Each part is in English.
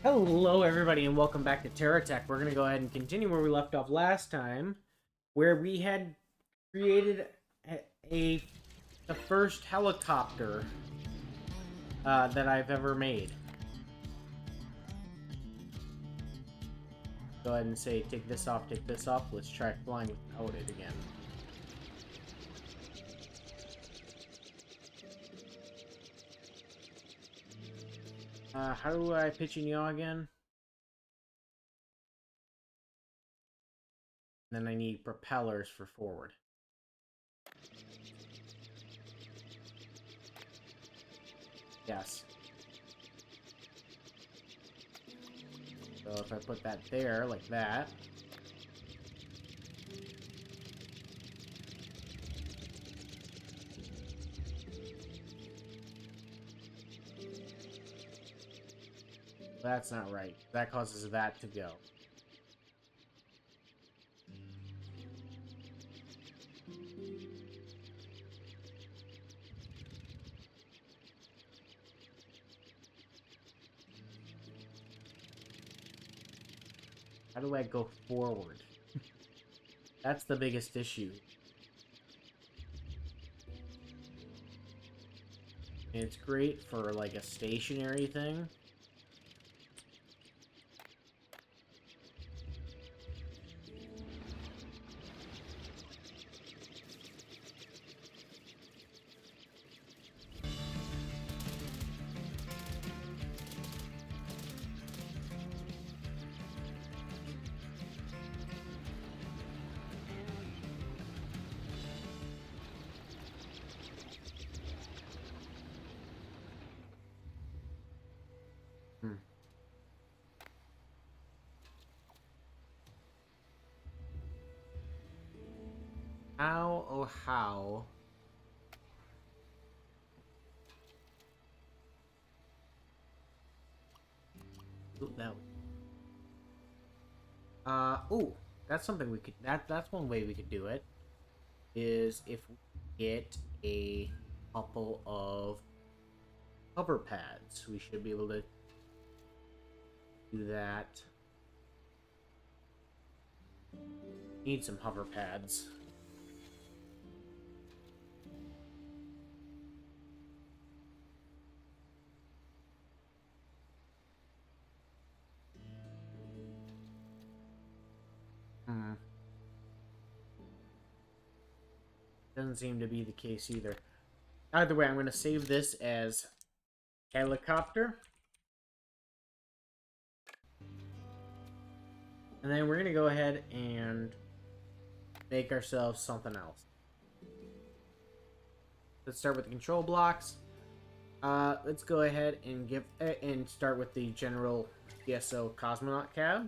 Hello, everybody, and welcome back to Terratech. We're going to go ahead and continue where we left off last time, where we had created the first helicopter that I've ever made. Go ahead and say, take this off, take this off. Let's try flying without it again. How do I pitch and yaw again? Then I need propellers for forward. Yes. So if I put that there, like that. That's not right. That causes that to go. How do I go forward? That's the biggest issue. And it's great for, like, a stationary thing. How, oh how? Ooh, that. Ooh, that's something we could. That's one way we could do it. Is if we get a couple of hover pads, we should be able to do that. Need some hover pads. Doesn't seem to be the case either. Either way, I'm going to save this as helicopter. And then we're going to go ahead and make ourselves something else. Let's start with the control blocks. Let's go ahead and start with the general PSO cosmonaut cab.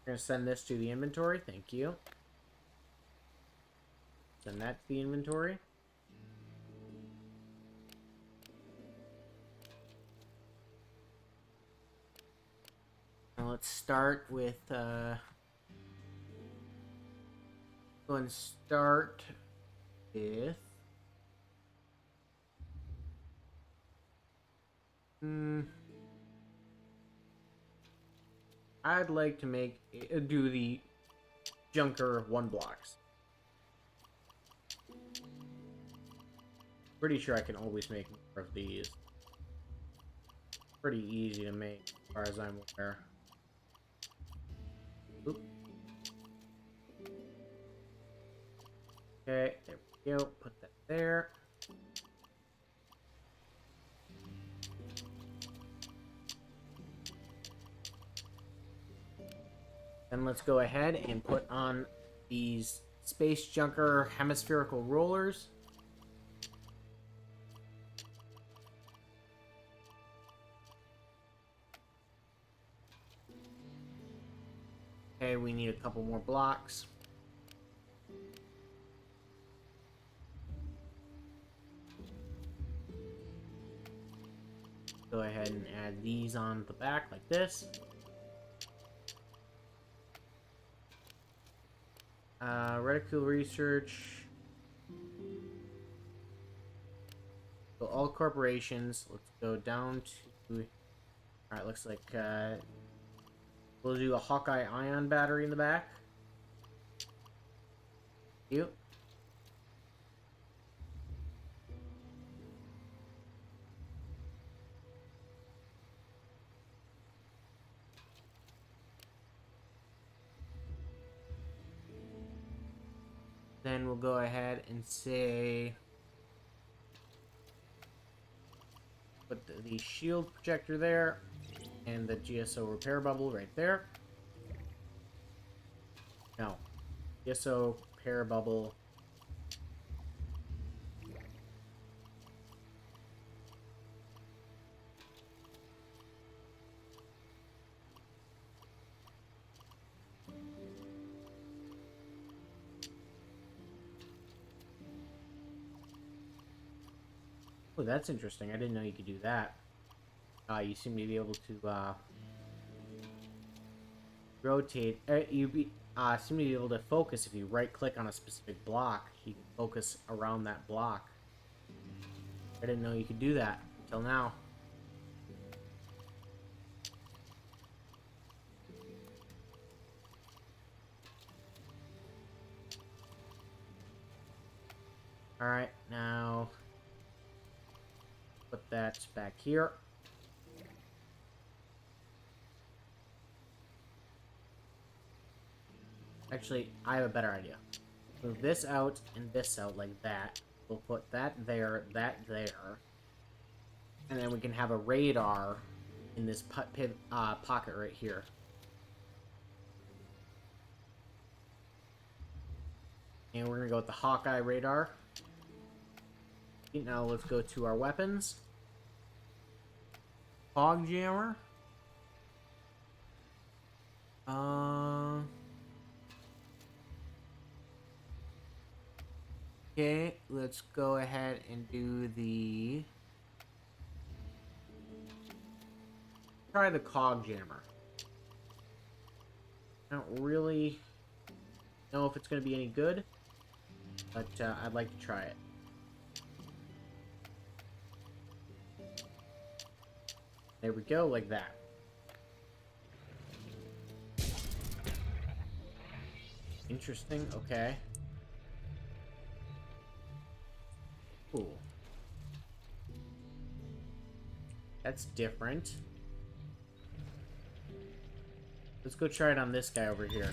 We're going to send this to the inventory. Thank you. Send that to the inventory. Now let's start with go and start with I'd like to do the Junker 1 blocks. Pretty sure I can always make more of these. Pretty easy to make, as far as I'm aware. Oop. Okay, there we go. Put that there. Then let's go ahead and put on these Space Junker hemispherical rollers. Okay, we need a couple more blocks. Go ahead and add these on the back like this. Reticle research. So all corporations, let's go down to Alright, looks like we'll do a Hawkeye ion battery in the back. Cute. Then we'll go ahead and say put the shield projector there and the GSO repair bubble right there. No, GSO repair bubble. Oh, that's interesting. I didn't know you could do that. You seem to be able to rotate. Seem to be able to focus if you right-click on a specific block. You can focus around that block. I didn't know you could do that until now. Alright, now put that back here. Actually, I have a better idea. Move this out and this out like that. We'll put that there, that there. And then we can have a radar in this pocket right here. And we're going to go with the Hawkeye radar. Now let's go to our weapons. Fog jammer. Okay, let's go ahead and do the... Try the cog jammer. I don't really know if it's going to be any good, but I'd like to try it. There we go, like that. Interesting, okay. Cool. That's different. Let's go try it on this guy over here.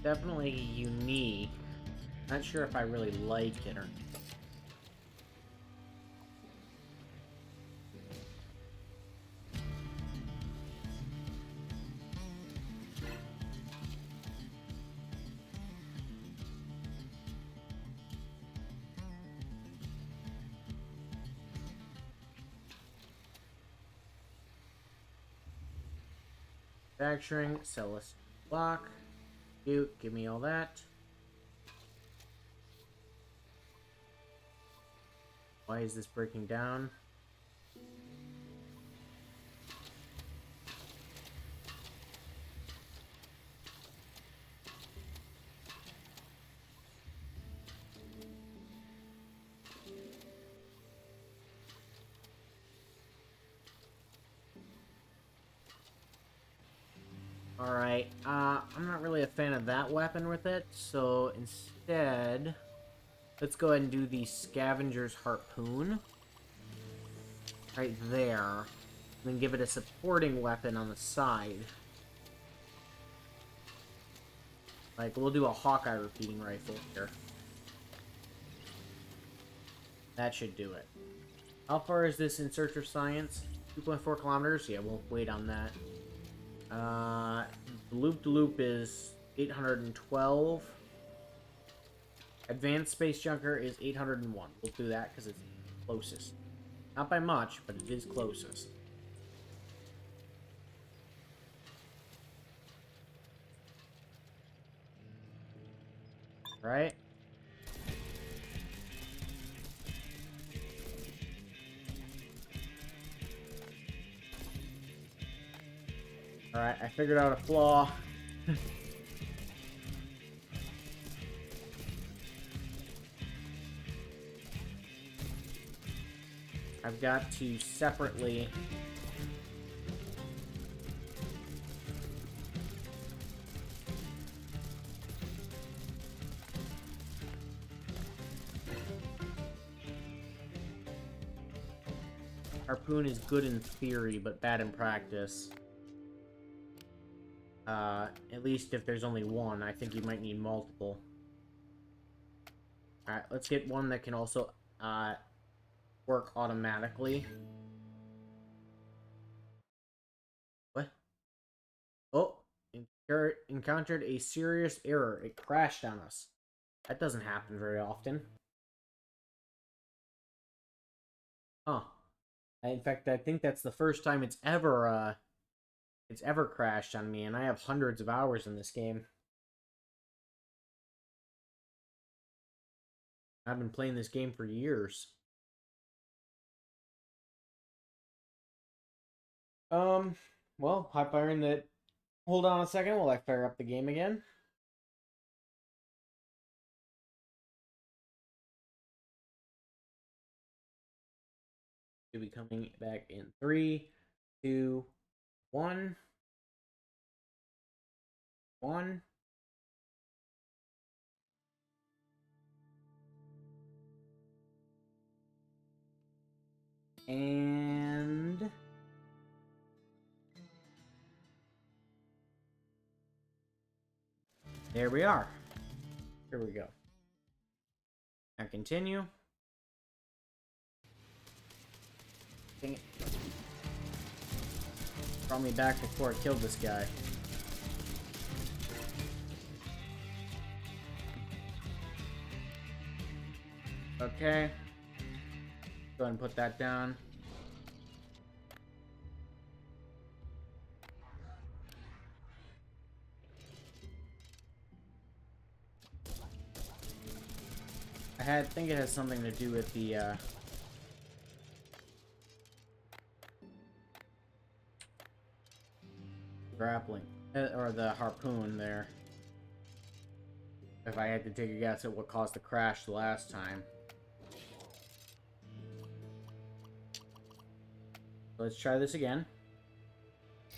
Definitely unique. Not sure if I really like it or not. Manufacturing, sell us block. Give me all that. Why is this breaking down? Alright, I'm not really a fan of that weapon with it, so instead, let's go ahead and do the Scavenger's Harpoon. Right there. And then give it a supporting weapon on the side. Like, we'll do a Hawkeye repeating rifle here. That should do it. How far is this in Search of Science? 2.4 kilometers? Yeah, we'll wait on that. Loop-to-loop is 812. Advanced Space Junker is 801. We'll do that because it's closest. Not by much, but it is closest. Right? Alright, I figured out a flaw. I've got to separately... Harpoon is good in theory, but bad in practice. At least if there's only one. I think you might need multiple. Alright, let's get one that can also, work automatically. What? Oh! Encountered a serious error. It crashed on us. That doesn't happen very often. Huh. In fact, I think that's the first time it's ever crashed on me, and I have hundreds of hours in this game. I've been playing this game for years. Well, hot firing that. Hold on a second while I fire up the game again. Should be coming back in 3, 2, 1. 1. And there we are. Here we go. Now continue. Dang it. Brought me back before I killed this guy. Okay. Go ahead and put that down. I think it has something to do with the, grappling. Or the harpoon there. If I had to take a guess at what caused the crash the last time. Let's try this again.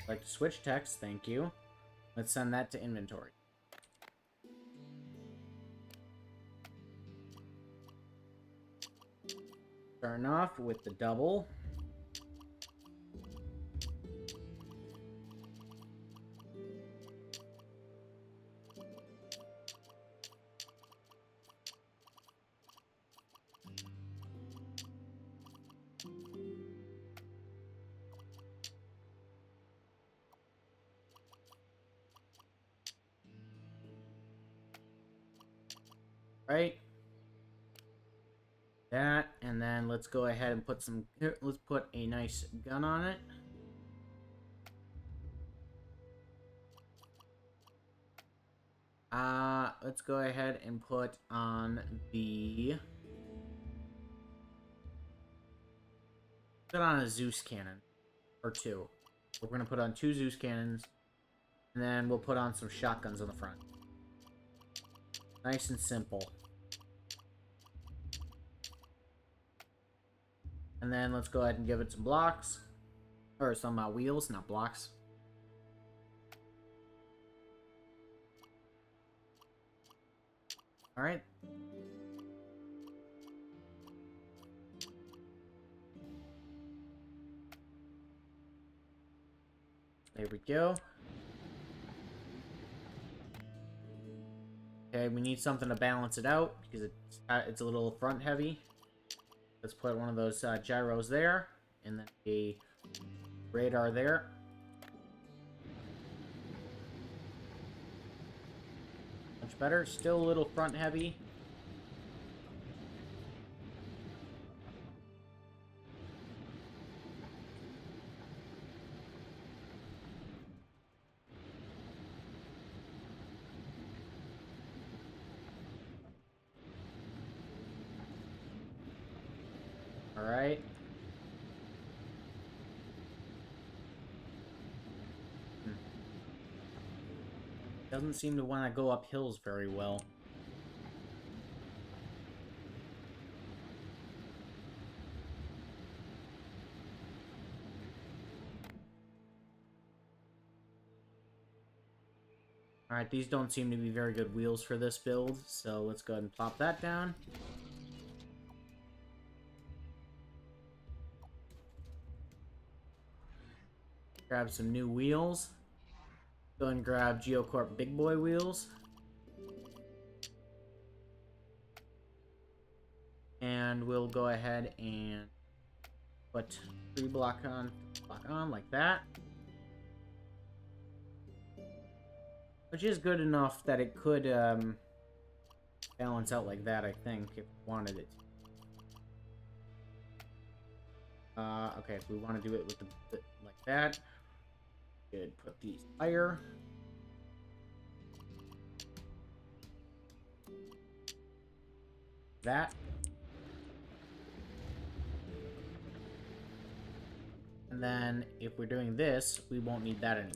I'd like to switch text, thank you. Let's send that to inventory. Starting off with the double. Right. That, and then let's go ahead and put some, let's put a nice gun on it. Let's go ahead and put on the, put on a Zeus cannon, or 2. We're gonna put on 2 Zeus cannons, and then we'll put on some shotguns on the front. Nice and simple. And then let's go ahead and give it some blocks. Or some wheels, not blocks. Alright. There we go. Okay, we need something to balance it out because it's a little front heavy. Let's put one of those gyros there, and then a radar there. Much better. Still a little front heavy. Alright. Doesn't seem to want to go up hills very well. Alright, these don't seem to be very good wheels for this build, so let's go ahead and plop that down. Grab some new wheels. Go and grab Geocorp Big Boy wheels. And we'll go ahead and put 3 block on like that. Which is good enough that it could balance out like that, I think, if we wanted it. Okay, if we want to do it with like that, good. Put these higher. That. And then if we're doing this, we won't need that anymore.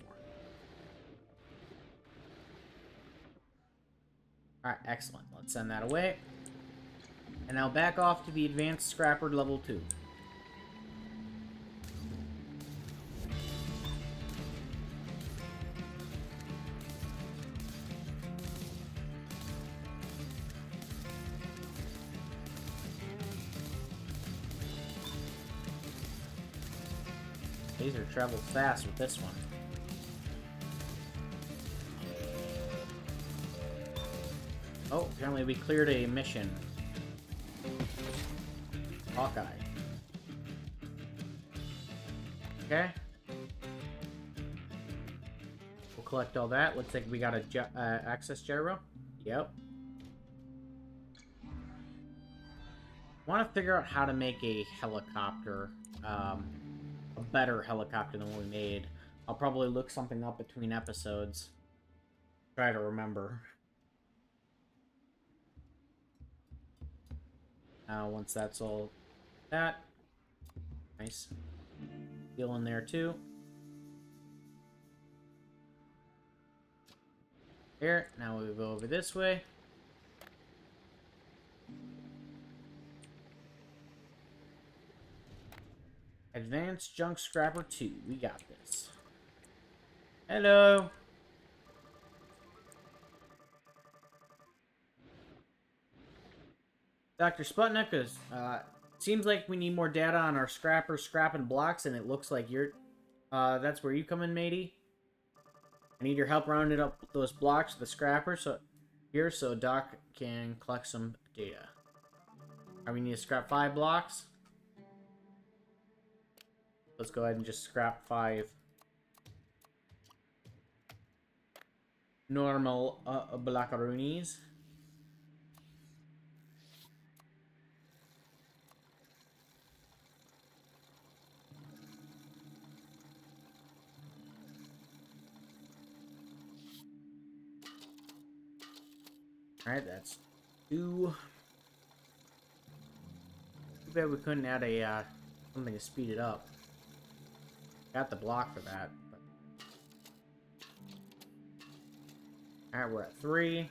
Alright, excellent. Let's send that away. And now back off to the Advanced Scrapper Level 2. Laser travels fast with this one. Oh, apparently we cleared a mission. Hawkeye. Okay. We'll collect all that. Looks like we got a access gyro. Yep. Want to figure out how to make a helicopter. A better helicopter than what we made. I'll probably look something up between episodes. Try to remember. Once that's all that. Nice. Steel in there too. Here, now we go over this way. Advanced Junk Scrapper 2. We got this. Hello. Dr. Sputnik, seems like we need more data on our scrappers scrapping blocks, and it looks like you're, that's where you come in, matey. I need your help rounding up those blocks to the scrapper, so Doc can collect some data. We need to scrap 5 blocks. Let's go ahead and just scrap 5 normal blockaroonies. Alright, that's 2. Too bad we couldn't add a something to speed it up. Got the block for that. Alright, we're at 3.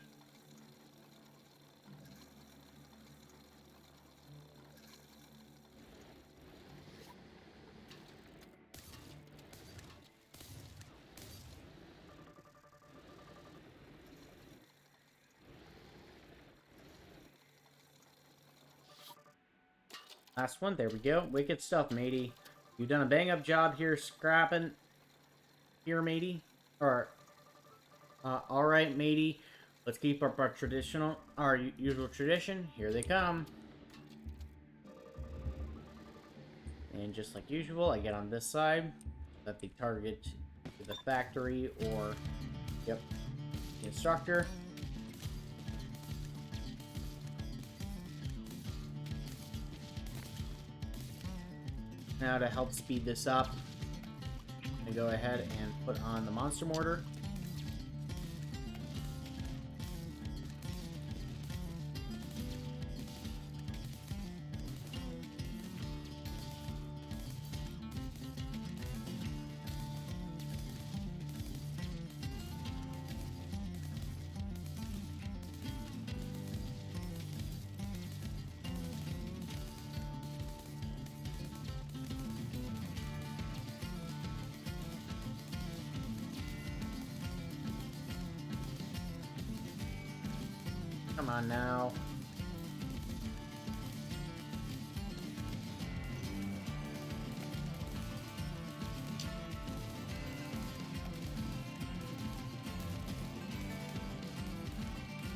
Last one, there we go. Wicked stuff, matey. You've done a bang-up job here scrapping. Here, matey. Or, alright, matey. Let's keep up our usual tradition. Here they come. And just like usual, I get on this side. Let the target to the factory or, yep, the instructor. Now to help speed this up, I go ahead and put on the monster mortar. on now.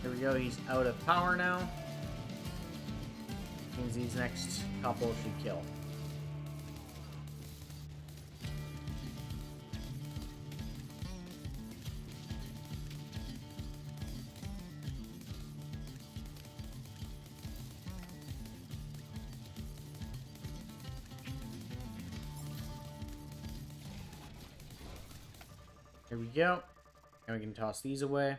There we go, he's out of power now. Means these next couple should kill. There we go. Now we can toss these away.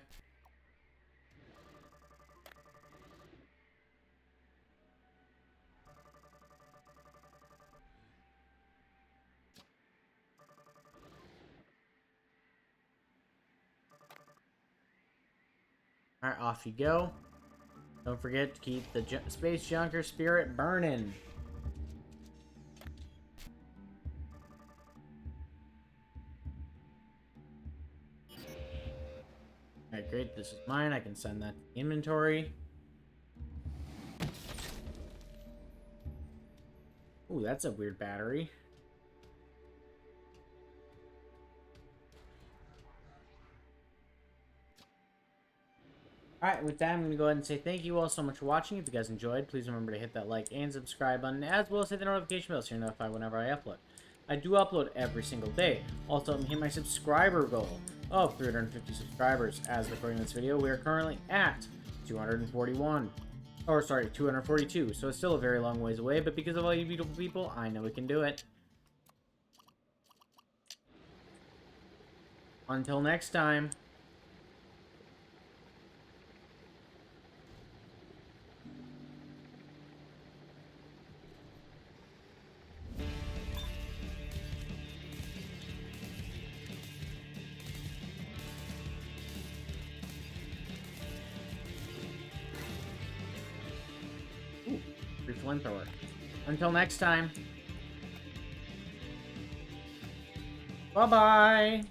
Alright, off you go. Don't forget to keep the Space Junker spirit burning. Alright, great. This is mine. I can send that to inventory. Ooh, that's a weird battery. Alright, with that, I'm going to go ahead and say thank you all so much for watching. If you guys enjoyed, please remember to hit that like and subscribe button, as well as hit the notification bell so you're notified whenever I upload. I do upload every single day. Also, I'm hitting my subscriber goal of 350 subscribers. As recording this video, we are currently at 241. Or, sorry, 242. So it's still a very long ways away, but because of all you beautiful people, I know we can do it. Until next time. Free flamethrower. Until next time. Bye-bye.